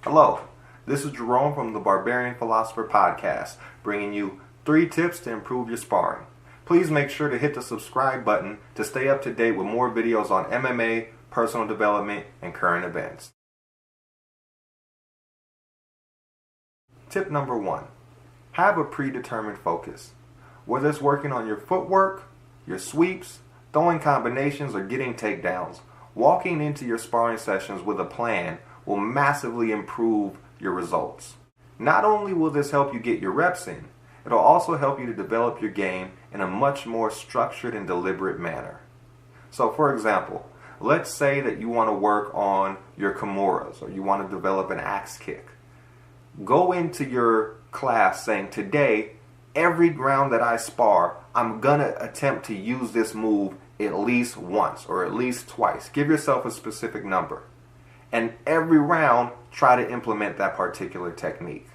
Hello, this is Jerome from the Barbarian Philosopher podcast, bringing you 3 tips to improve your sparring. Please make sure to hit the subscribe button to stay up to date with more videos on MMA, personal development, and current events. Tip number 1. Have a predetermined focus. Whether it's working on your footwork, your sweeps, throwing combinations, or getting takedowns, walking into your sparring sessions with a plan will massively improve your results. Not only will this help you get your reps in, it'll also help you to develop your game in a much more structured and deliberate manner. So for example, let's say that you want to work on your kimuras or you want to develop an axe kick. Go into your class saying, today, every round that I spar, I'm gonna attempt to use this move at least once or at least twice. Give yourself a specific number. And every round, try to implement that particular technique.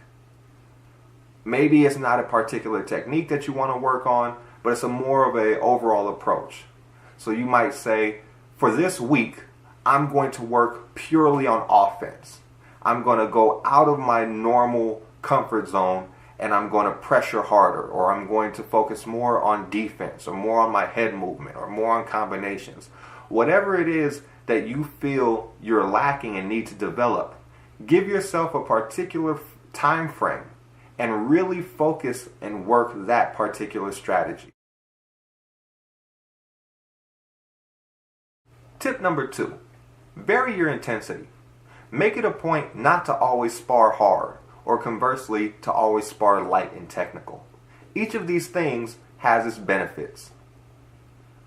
Maybe it's not a particular technique that you want to work on, but it's a more of an overall approach. So you might say, for this week, I'm going to work purely on offense. I'm going to go out of my normal comfort zone and I'm going to pressure harder, or I'm going to focus more on defense, or more on my head movement, or more on combinations. Whatever it is that you feel you're lacking and need to develop, give yourself a particular time frame and really focus and work that particular strategy. Tip number 2, vary your intensity. Make it a point not to always spar hard, or conversely, to always spar light and technical. Each of these things has its benefits.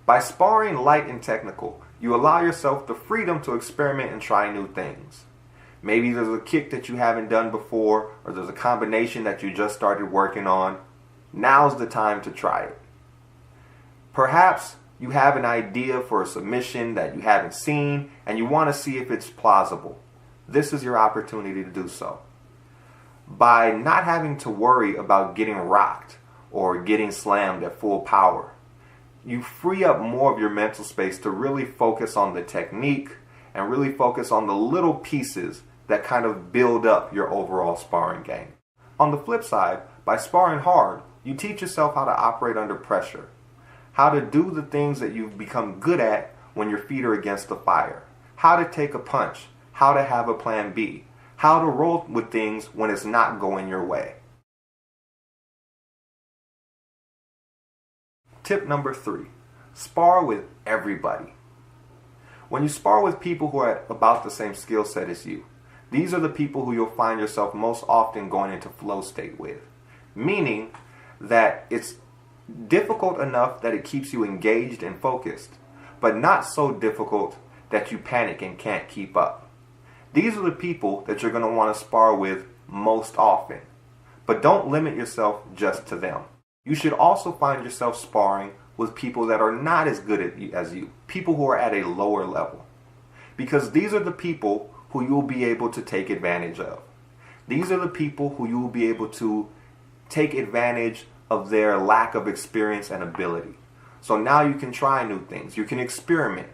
By sparring light and technical, you allow yourself the freedom to experiment and try new things. Maybe there's a kick that you haven't done before, or there's a combination that you just started working on. Now's the time to try it. Perhaps you have an idea for a submission that you haven't seen, and you want to see if it's plausible. This is your opportunity to do so. By not having to worry about getting rocked or getting slammed at full power, you free up more of your mental space to really focus on the technique and really focus on the little pieces that kind of build up your overall sparring game. On the flip side, by sparring hard, you teach yourself how to operate under pressure, how to do the things that you've become good at when your feet are against the fire, how to take a punch, how to have a plan B, how to roll with things when it's not going your way. Tip number 3, spar with everybody. When you spar with people who are at about the same skill set as you, these are the people who you'll find yourself most often going into flow state with. Meaning that it's difficult enough that it keeps you engaged and focused, but not so difficult that you panic and can't keep up. These are the people that you're going to want to spar with most often. But don't limit yourself just to them. You should also find yourself sparring with people that are not as good as you, people who are at a lower level. Because these are the people who you will be able to take advantage of. These are the people who you will be able to take advantage of their lack of experience and ability. So now you can try new things. You can experiment.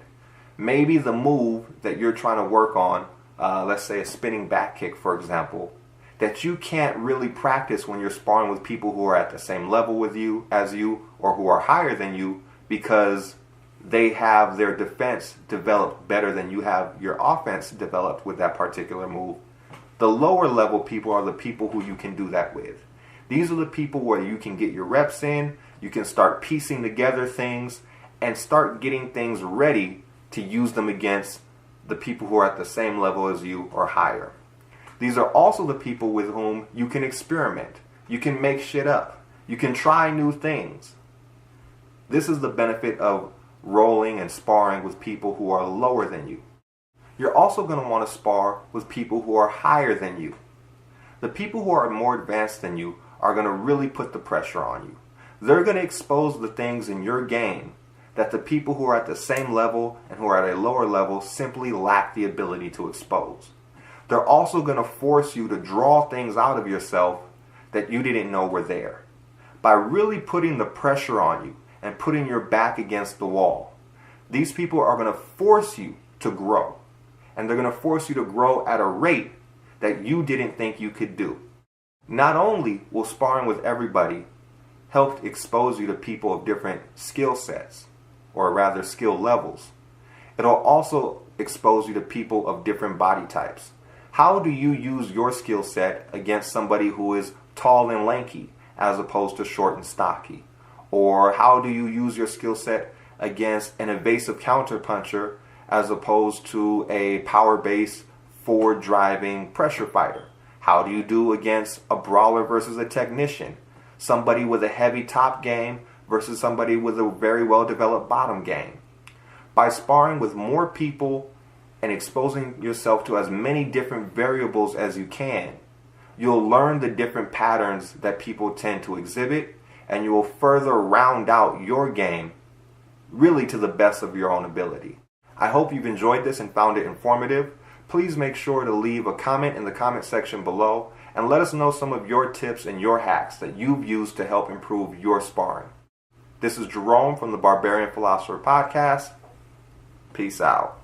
Maybe the move that you're trying to work on, let's say a spinning back kick, for example, that you can't really practice when you're sparring with people who are at the same level with you as you, or who are higher than you, because they have their defense developed better than you have your offense developed with that particular move. The lower level people are the people who you can do that with. These are the people where you can get your reps in, you can start piecing together things, and start getting things ready to use them against the people who are at the same level as you or higher. These are also the people with whom you can experiment. You can make shit up. You can try new things. This is the benefit of rolling and sparring with people who are lower than you. You're also going to want to spar with people who are higher than you. The people who are more advanced than you are going to really put the pressure on you. They're going to expose the things in your game that the people who are at the same level and who are at a lower level simply lack the ability to expose. They're also going to force you to draw things out of yourself that you didn't know were there. By really putting the pressure on you and putting your back against the wall, these people are going to force you to grow. And they're going to force you to grow at a rate that you didn't think you could do. Not only will sparring with everybody help expose you to people of different skill sets, or rather skill levels, it'll also expose you to people of different body types. How do you use your skill set against somebody who is tall and lanky as opposed to short and stocky? Or how do you use your skill set against an evasive counterpuncher as opposed to a power-based, forward-driving pressure fighter? How do you do against a brawler versus a technician? Somebody with a heavy top game versus somebody with a very well-developed bottom game? By sparring with more people and exposing yourself to as many different variables as you can, you'll learn the different patterns that people tend to exhibit, and you will further round out your game really to the best of your own ability. I hope you've enjoyed this and found it informative. Please make sure to leave a comment in the comment section below and let us know some of your tips and your hacks that you've used to help improve your sparring. This is Jerome from the Barbarian Philosopher podcast. Peace out.